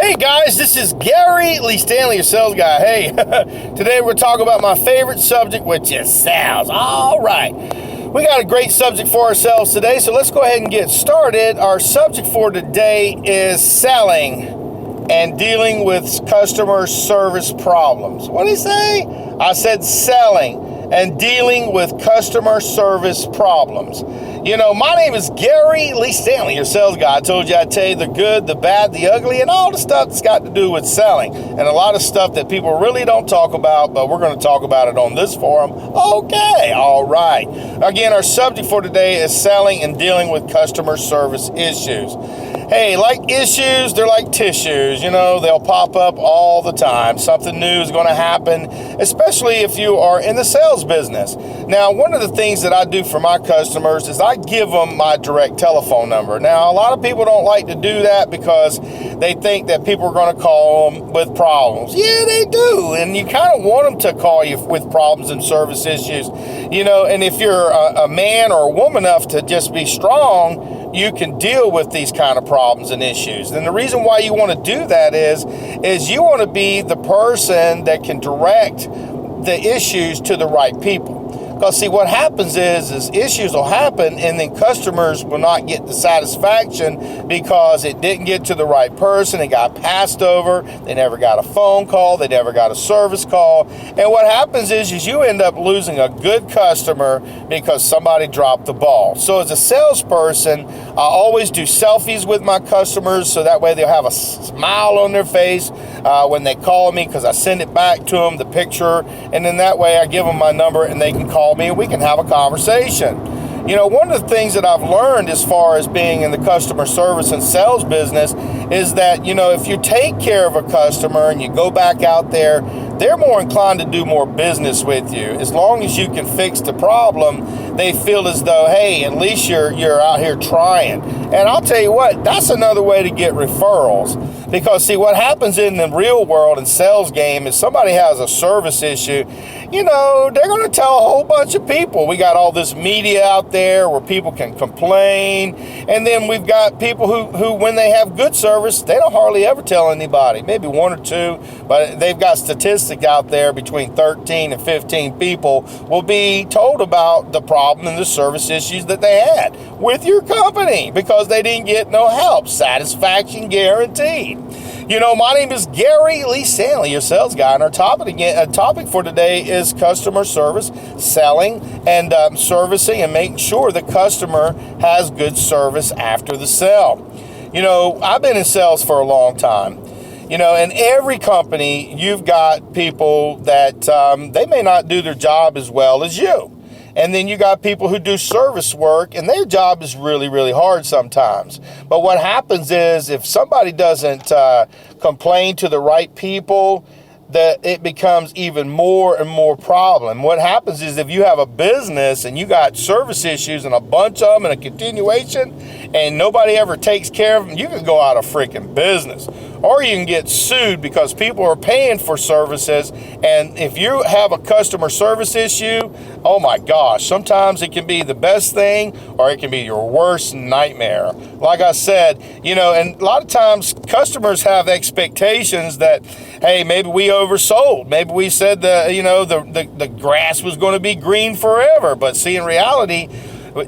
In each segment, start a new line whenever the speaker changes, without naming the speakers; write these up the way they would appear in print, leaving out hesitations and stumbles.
Hey guys, this is Gary Lee Stanley, your sales guy. Hey, today we're talking about my favorite subject, which is sales. All right, we got a great subject for ourselves today, so let's go ahead and get started. Our subject for today is selling and dealing with customer service problems. What did he say? I said selling and dealing with customer service problems. You know, my name is Gary Lee Stanley, your sales guy. I told you I'd tell you the good, the bad, the ugly, and all the stuff that's got to do with selling. And a lot of stuff that people really don't talk about, but we're going to talk about it on this forum. Okay, all right. Again, our subject for today is selling and dealing with customer service issues. Hey, like issues, they're like tissues. You know, they'll pop up all the time. Something new is going to happen, especially if you are in the sales business. Now, one of the things that I do for my customers is I give them my direct telephone number. Now, a lot of people don't like to do that because they think that people are going to call them with problems. Yeah, they do. And you kind of want them to call you with problems and service issues. You know, and if you're a man or a woman enough to just be strong, you can deal with these kind of problems and issues. And the reason why you want to do that is you want to be the person that can direct the issues to the right people. Because see, what happens is issues will happen and then customers will not get the satisfaction because it didn't get to the right person. It got passed over. They never got a phone call. They never got a service call. And what happens is you end up losing a good customer because somebody dropped the ball. So as a salesperson, I always do selfies with my customers so that way they'll have a smile on their face when they call me, because I send it back to them, the picture, and then that way I give them my number and they can call me and we can have a conversation. You know, one of the things that I've learned as far as being in the customer service and sales business is that, you know, if you take care of a customer and you go back out there, they're more inclined to do more business with you. As long as you can fix the problem, they feel as though, hey, at least you're out here trying. And I'll tell you what, that's another way to get referrals. Because see, what happens in the real world and sales game is somebody has a service issue, you know, they're going to tell a whole bunch of people. We got all this media out there where people can complain. And then we've got people who when they have good service, they don't hardly ever tell anybody, maybe one or two, but they've got statistics out there between 13 and 15 people will be told about the problem and the service issues that they had with your company because they didn't get no help. Satisfaction guaranteed. You know, my name is Gary Lee Stanley, your sales guy, and our topic for today is customer service, selling, and servicing, and making sure the customer has good service after the sale. You know, I've been in sales for a long time. You know, in every company, you've got people that they may not do their job as well as you. And then you got people who do service work, and their job is really, really hard sometimes. But what happens is if somebody doesn't complain to the right people, that it becomes even more and more problem. What happens is if you have a business and you got service issues and a bunch of them and a continuation and nobody ever takes care of them, you can go out of freaking business. Or you can get sued because people are paying for services. And if you have a customer service issue, oh my gosh, sometimes it can be the best thing or it can be your worst nightmare. Like I said, you know, and a lot of times customers have expectations that, hey, maybe we oversold. Maybe we said the grass was going to be green forever. But see, in reality,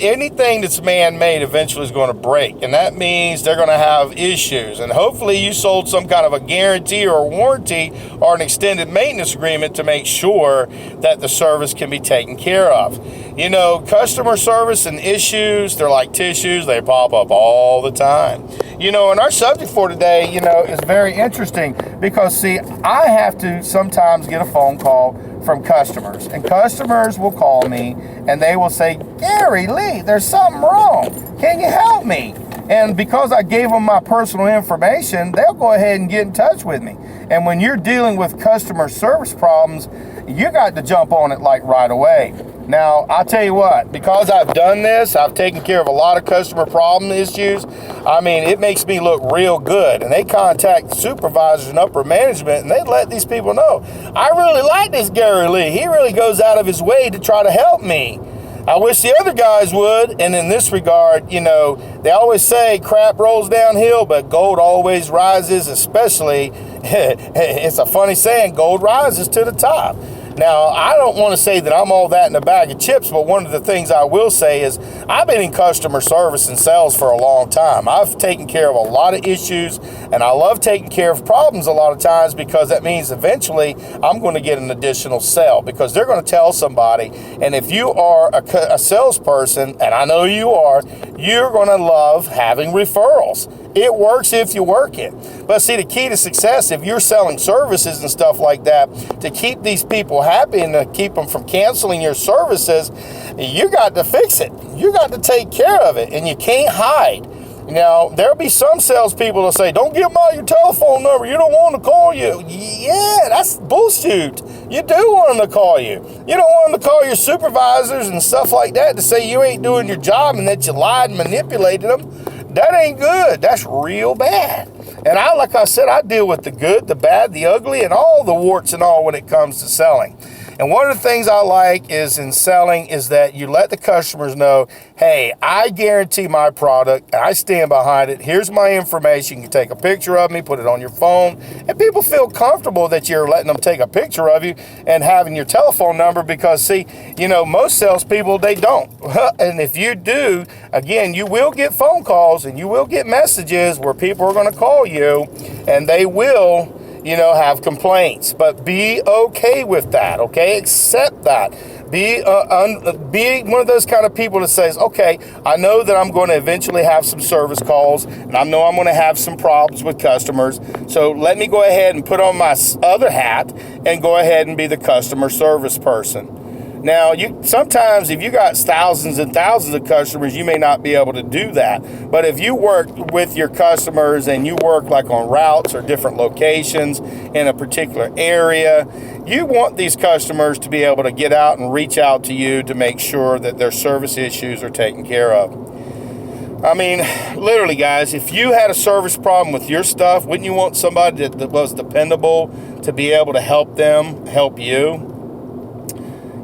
anything that's man-made eventually is going to break, and that means they're going to have issues. And hopefully you sold some kind of a guarantee or a warranty or an extended maintenance agreement to make sure that the service can be taken care of. You know, customer service and issues, they're like tissues. They pop up all the time. You know, and our subject for today, you know, is very interesting because, see, I have to sometimes get a phone call from customers, and customers will call me and they will say, Gary Lee, there's something wrong. Can you help me? And because I gave them my personal information, they'll go ahead and get in touch with me. And when you're dealing with customer service problems, you got to jump on it like right away. Now, I'll tell you what, because I've done this, I've taken care of a lot of customer problem issues. I mean, it makes me look real good. And they contact supervisors and upper management, and they let these people know, I really like this Gary Lee. He really goes out of his way to try to help me. I wish the other guys would. And in this regard, you know, they always say crap rolls downhill, but gold always rises, especially, it's a funny saying, gold rises to the top. Now, I don't want to say that I'm all that in a bag of chips, but one of the things I will say is I've been in customer service and sales for a long time. I've taken care of a lot of issues, and I love taking care of problems a lot of times, because that means eventually I'm going to get an additional sale, because they're going to tell somebody. And if you are a salesperson, and I know you are, you're going to love having referrals. It works if you work it. But see, the key to success, if you're selling services and stuff like that, to keep these people happy and to keep them from canceling your services, you got to fix it. You got to take care of it, and you can't hide. Now, there'll be some salespeople that say, don't give them out your telephone number. You don't want them to call you. Yeah, that's bullshit. You do want them to call you. You don't want them to call your supervisors and stuff like that to say you ain't doing your job and that you lied and manipulated them. That ain't good. That's real bad. And like I said, I deal with the good, the bad, the ugly, and all the warts and all when it comes to selling. And one of the things I like is in selling is that you let the customers know, hey, I guarantee my product, and I stand behind it. Here's my information. You can take a picture of me, put it on your phone, and people feel comfortable that you're letting them take a picture of you and having your telephone number, because, see, you know, most salespeople, they don't. And if you do, again, you will get phone calls and you will get messages where people are going to call you, and they will, you know, have complaints. But be okay with that, okay? Accept that. Be one of those kind of people that says, okay, I know that I'm going to eventually have some service calls, and I know I'm going to have some problems with customers, so let me go ahead and put on my other hat and go ahead and be the customer service person. Now, sometimes if you got thousands and thousands of customers, you may not be able to do that. But if you work with your customers and you work like on routes or different locations in a particular area, you want these customers to be able to get out and reach out to you to make sure that their service issues are taken care of. I mean, literally, guys, if you had a service problem with your stuff, wouldn't you want somebody that was dependable to be able to help them help you?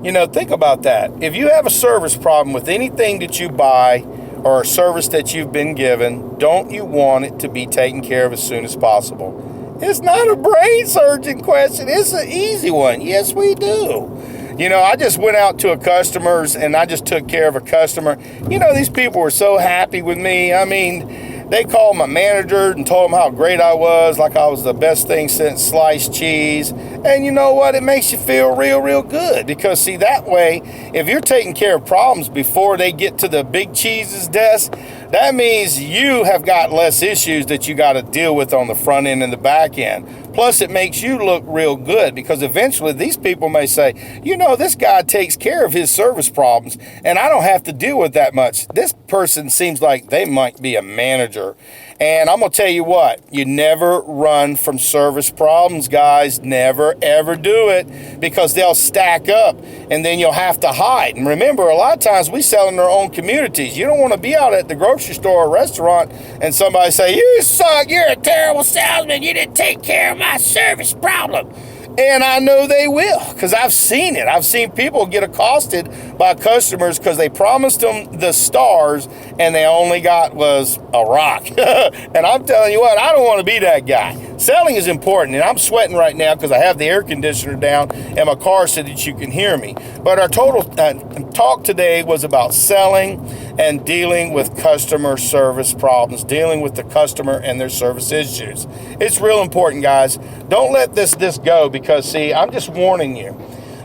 You know, think about that. If you have a service problem with anything that you buy or a service that you've been given, don't you want it to be taken care of as soon as possible? It's not a brain-surging question. It's an easy one. Yes, we do. You know, I just went out to a customer's and I just took care of a customer. You know, these people were so happy with me. I mean, they called my manager and told him how great I was, like I was the best thing since sliced cheese. And you know what? It makes you feel real, real good. Because, see, that way, if you're taking care of problems before they get to the big cheese's desk, that means you have got less issues that you got to deal with on the front end and the back end. Plus, it makes you look real good, because eventually these people may say, you know, this guy takes care of his service problems and I don't have to deal with that much. This person seems like they might be a manager. And I'm going to tell you what, you never run from service problems, guys. Never, ever do it, because they'll stack up and then you'll have to hide. And remember, a lot of times we sell in our own communities. You don't want to be out at the grocery store or restaurant and somebody say, you suck, you're a terrible salesman, you didn't take care of my service problem. And I know they will, because I've seen it. I've seen people get accosted by customers because they promised them the stars and they only got was a rock. And I'm telling you what, I don't want to be that guy. Selling is important, and I'm sweating right now because I have the air conditioner down in my car so that you can hear me. But our total talk today was about selling and dealing with customer service problems, dealing with the customer and their service issues. It's real important, guys. Don't let this go, because, see, I'm just warning you.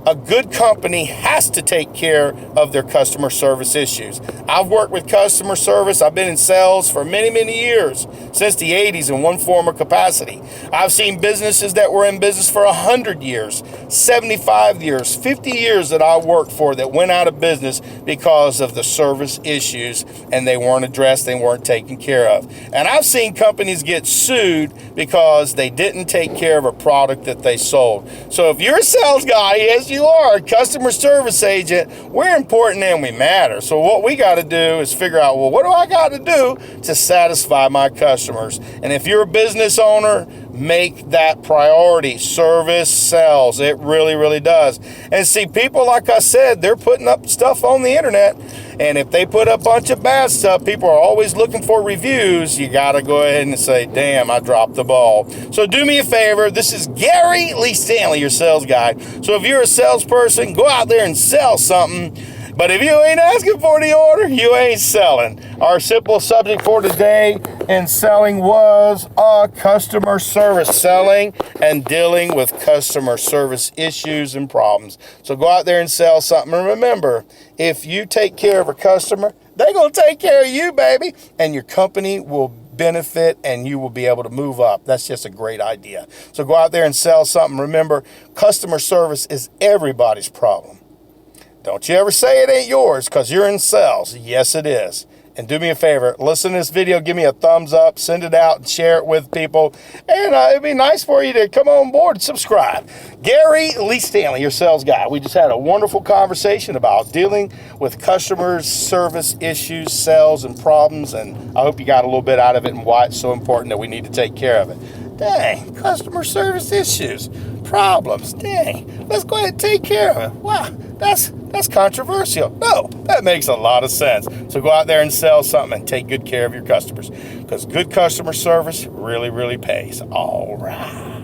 A good company has to take care of their customer service issues. I've worked with customer service. I've been in sales for many, many years, since the 80s in one form or capacity. I've seen businesses that were in business for 100 years, 75 years, 50 years that I worked for that went out of business because of the service issues, and they weren't addressed, they weren't taken care of. And I've seen companies get sued because they didn't take care of a product that they sold. So if you're a sales guy, yes, you you are a customer service agent, we're important and we matter. So what we got to do is figure out, well, what do I got to do to satisfy my customers? And if you're a business owner, make that priority. Service sells. It really, really does. And see, people, like I said, they're putting up stuff on the internet. And if they put up a bunch of bad stuff, people are always looking for reviews. You got to go ahead and say, damn, I dropped the ball. So do me a favor. This is Gary Lee Stanley, your sales guy. So if you're a salesperson, go out there and sell something. But if you ain't asking for the order, you ain't selling. Our simple subject for today in selling was customer service. Selling and dealing with customer service issues and problems. So go out there and sell something. And remember, if you take care of a customer, they're going to take care of you, baby. And your company will benefit and you will be able to move up. That's just a great idea. So go out there and sell something. Remember, customer service is everybody's problem. Don't you ever say it ain't yours because you're in sales. Yes, it is. And do me a favor, listen to this video, give me a thumbs up, send it out and share it with people. And it'd be nice for you to come on board and subscribe. Gary Lee Stanley, your sales guy. We just had a wonderful conversation about dealing with customers, service issues, sales, and problems. And I hope you got a little bit out of it and why it's so important that we need to take care of it. Dang, customer service issues, problems, dang. Let's go ahead and take care of it. Wow, that's controversial. No, that makes a lot of sense. So go out there and sell something and take good care of your customers because good customer service really, really pays. All right.